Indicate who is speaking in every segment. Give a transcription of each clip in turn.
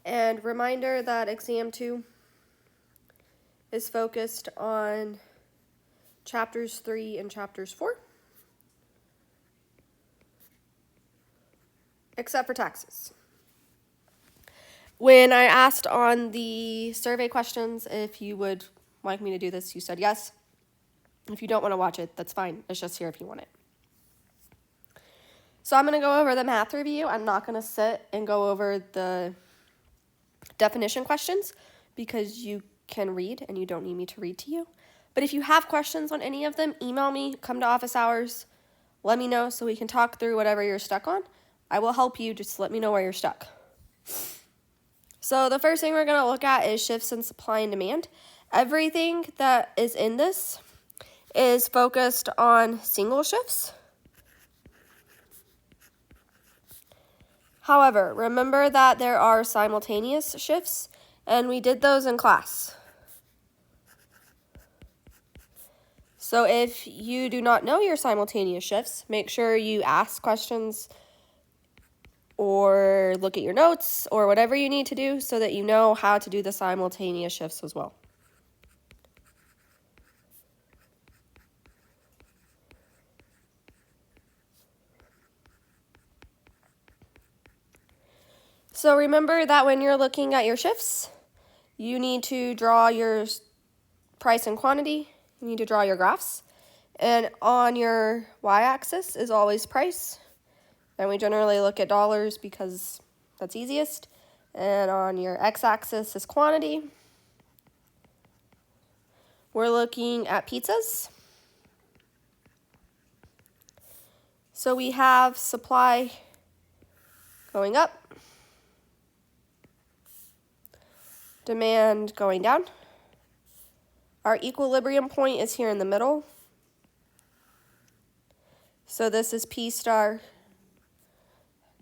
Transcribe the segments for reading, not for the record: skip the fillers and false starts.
Speaker 1: And reminder that exam 2 is focused on chapters 3 and chapters 4, except for taxes. When I asked on the survey questions if you would like me to do this, you said yes. If you don't want to watch it, that's fine. It's just here if you want it. So I'm going to go over the math review. I'm not going to sit and go over the definition questions because you can read and you don't need me to read to you. But if you have questions on any of them, email me, come to office hours, let me know so we can talk through whatever you're stuck on. I will help you, just let me know where you're stuck. So the first thing we're going to look at is shifts in supply and demand. Everything that is in this is focused on single shifts. However, remember that there are simultaneous shifts, and we did those in class. So if you do not know your simultaneous shifts, make sure you ask questions or look at your notes or whatever you need to do so that you know how to do the simultaneous shifts as well. So remember that when you're looking at your shifts, you need to draw your price and quantity. You need to draw your graphs. And on your y-axis is always price. And we generally look at dollars because that's easiest. And on your x-axis is quantity. We're looking at pizzas. So we have supply going up, demand going down. Our equilibrium point is here in the middle. So this is P star,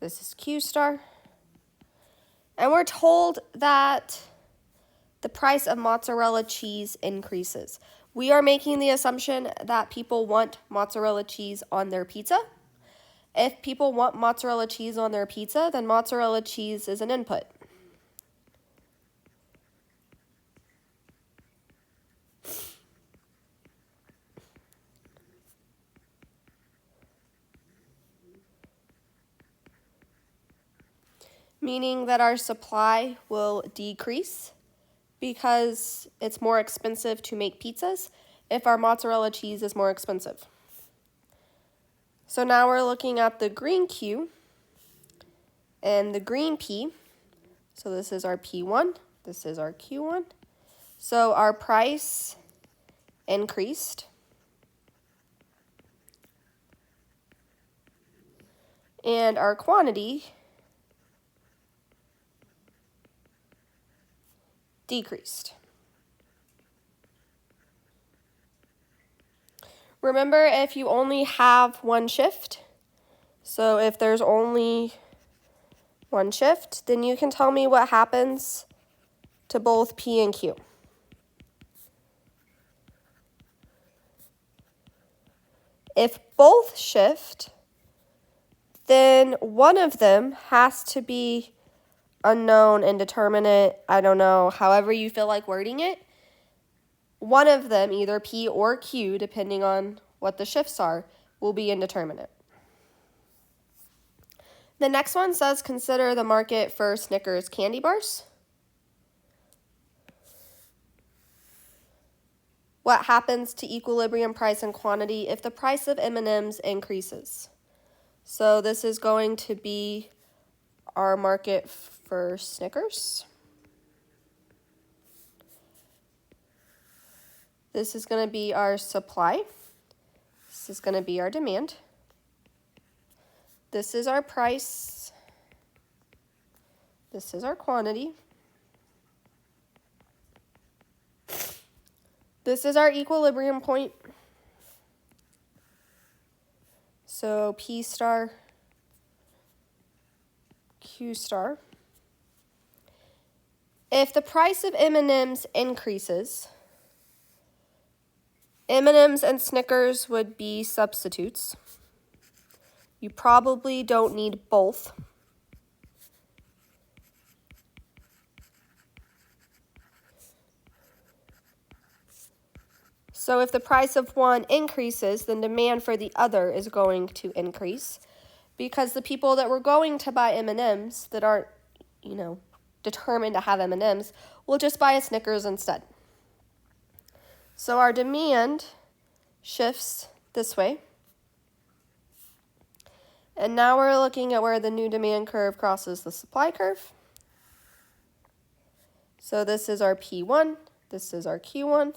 Speaker 1: this is Q star. And we're told that the price of mozzarella cheese increases. We are making the assumption that people want mozzarella cheese on their pizza. If people want mozzarella cheese on their pizza, then mozzarella cheese is an input. Meaning that our supply will decrease because it's more expensive to make pizzas if our mozzarella cheese is more expensive. So now we're looking at the green Q and the green P. So this is our P1, this is our Q1. So our price increased. And our quantity decreased. Remember, if you only have one shift, so if there's only one shift, then you can tell me what happens to both P and Q. If both shift, then one of them has to be unknown, indeterminate, I don't know, however you feel like wording it. One of them, either P or Q, depending on what the shifts are, will be indeterminate. The next one says consider the market for Snickers candy bars. What happens to equilibrium price and quantity if the price of M&Ms increases? So this is going to be our market for Snickers. This is going to be our supply. This is going to be our demand. This is our price. This is our quantity. This is our equilibrium point. So P star, Q star. If the price of M&Ms increases, M&Ms and Snickers would be substitutes. You probably don't need both. So if the price of one increases, then demand for the other is going to increase, because the people that were going to buy M&Ms that aren't, determined to have M&Ms will just buy a Snickers instead. So our demand shifts this way. And now we're looking at where the new demand curve crosses the supply curve. So this is our P1, this is our Q1.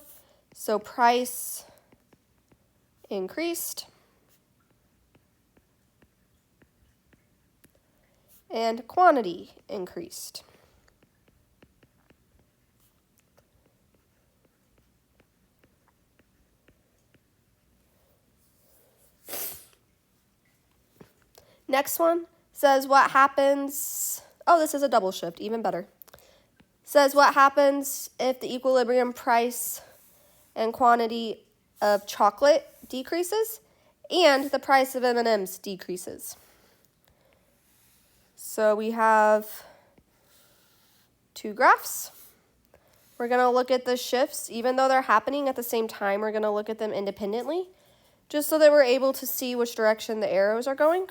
Speaker 1: So price increased and quantity increased. Next one says what happens, this is a double shift, even better. Says what happens if the equilibrium price and quantity of chocolate decreases and the price of M&Ms decreases. So we have two graphs. We're going to look at the shifts. Even though they're happening at the same time, we're going to look at them independently, just so that we're able to see which direction the arrows are going.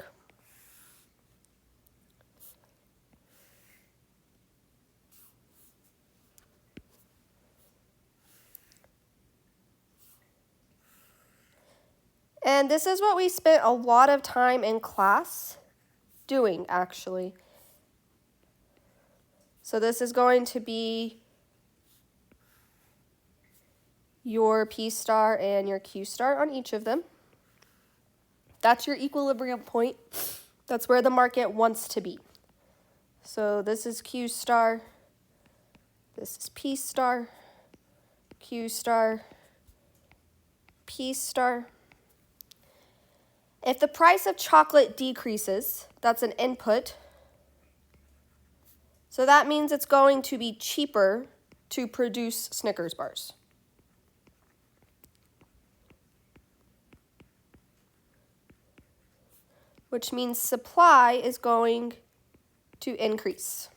Speaker 1: And this is what we spent a lot of time in class doing, actually. So this is going to be your P star and your Q star on each of them. That's your equilibrium point. That's where the market wants to be. So this is Q star, this is P star, Q star, P star. If the price of chocolate decreases, that's an input. So that means it's going to be cheaper to produce Snickers bars. Which means supply is going to increase.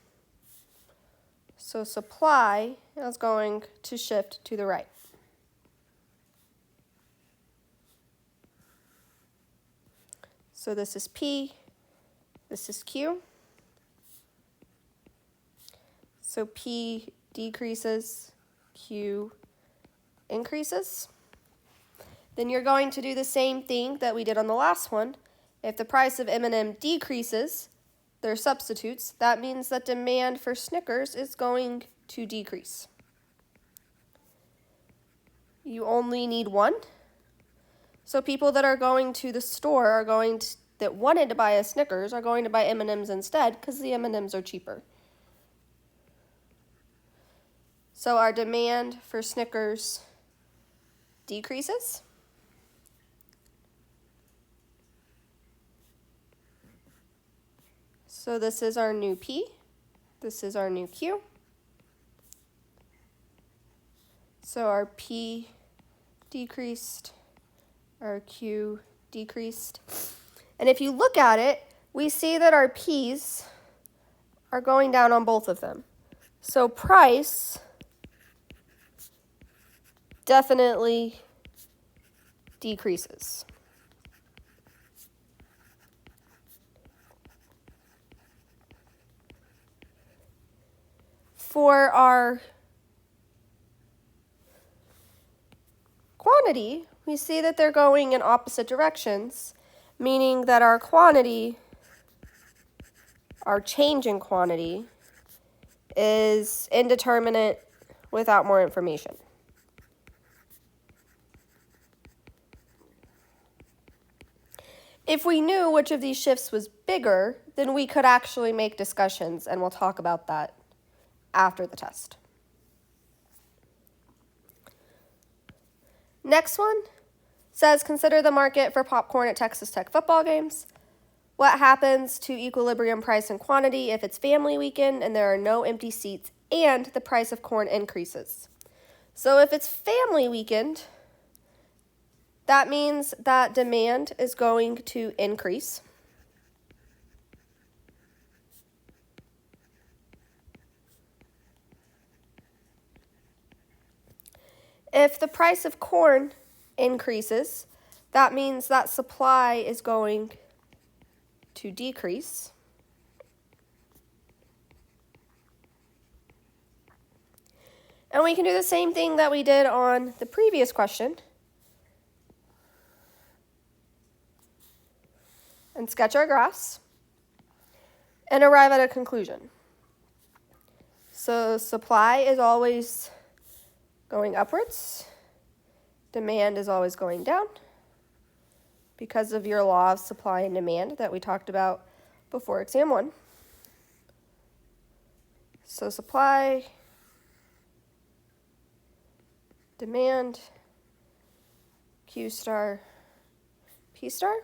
Speaker 1: So supply is going to shift to the right. So this is P, this is Q. So P decreases, Q increases. Then you're going to do the same thing that we did on the last one. If the price of M&M decreases, they're substitutes. That means that demand for Snickers is going to decrease. You only need one. So people that are going to the store that wanted to buy a Snickers are going to buy M&Ms instead because the M&Ms are cheaper. So our demand for Snickers decreases. So this is our new P. This is our new Q. So our P decreased, our Q decreased. And if you look at it, we see that our P's are going down on both of them. So price definitely decreases. For our quantity, we see that they're going in opposite directions, meaning that our change in quantity, is indeterminate without more information. If we knew which of these shifts was bigger, then we could actually make discussions, and we'll talk about that after the test. Next one says, consider the market for popcorn at Texas Tech football games. What happens to equilibrium price and quantity if it's family weekend and there are no empty seats and the price of corn increases? So if it's family weekend, that means that demand is going to increase. If the price of corn increases, that means that supply is going to decrease. And we can do the same thing that we did on the previous question and sketch our graphs and arrive at a conclusion. So supply is always going upwards. Demand is always going down because of your law of supply and demand that we talked about before exam 1. So supply, demand, Q star, P star.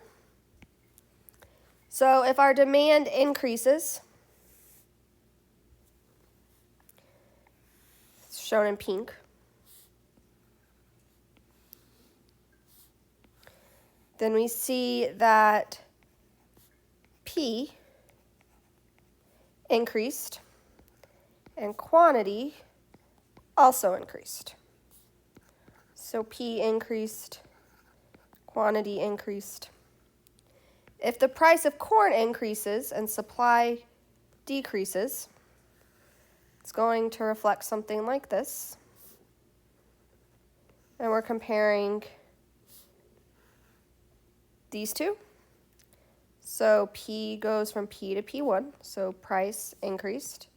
Speaker 1: So if our demand increases, it's shown in pink, then we see that P increased and quantity also increased. So P increased, quantity increased. If the price of corn increases and supply decreases, it's going to reflect something like this. And we're comparing these two. So P goes from P to P1, so price increased.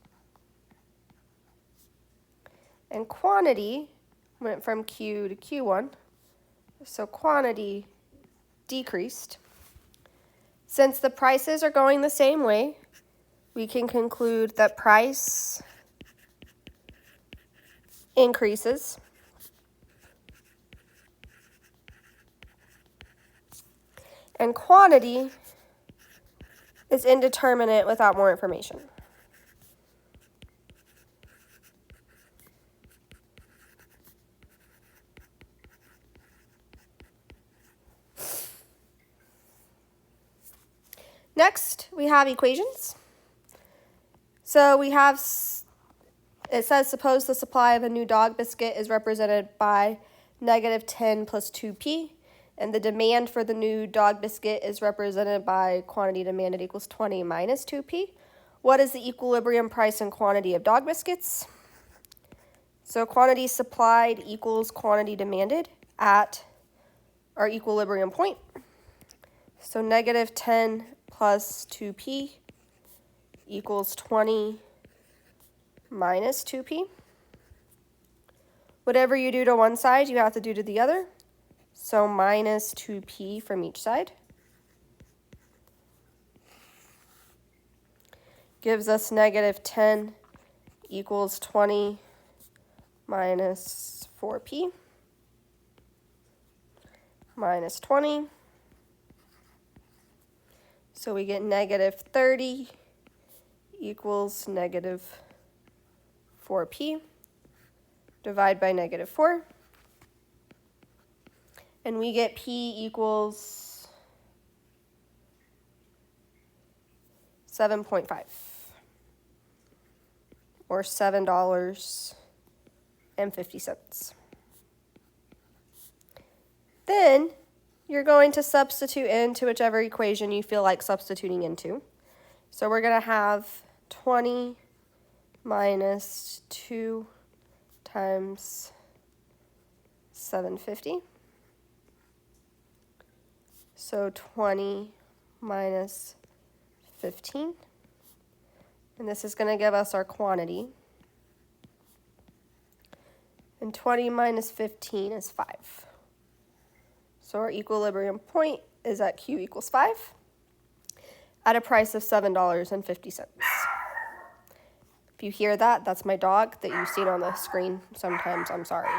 Speaker 1: And quantity went from Q to Q1, so quantity decreased. Since the prices are going the same way, we can conclude that price increases and quantity is indeterminate without more information. Next, we have equations. So we have, it says, suppose the supply of a new dog biscuit is represented by -10 plus 2p, and the demand for the new dog biscuit is represented by quantity demanded equals 20 minus 2p. What is the equilibrium price and quantity of dog biscuits? So quantity supplied equals quantity demanded at our equilibrium point. So -10 plus 2p equals 20 minus 2p. Whatever you do to one side, you have to do to the other. So minus 2p from each side gives us -10 equals 20 minus 4p minus 20. So we get -30 equals -4p. Divide by -4. And we get P equals 7.5 or $7.50. Then you're going to substitute into whichever equation you feel like substituting into. So we're going to have 20 minus 2 times 750. So 20 minus 15. And this is going to give us our quantity. And 20 minus 15 is 5. So our equilibrium point is at Q equals 5 at a price of $7.50. If you hear that, that's my dog that you've seen on the screen sometimes. I'm sorry.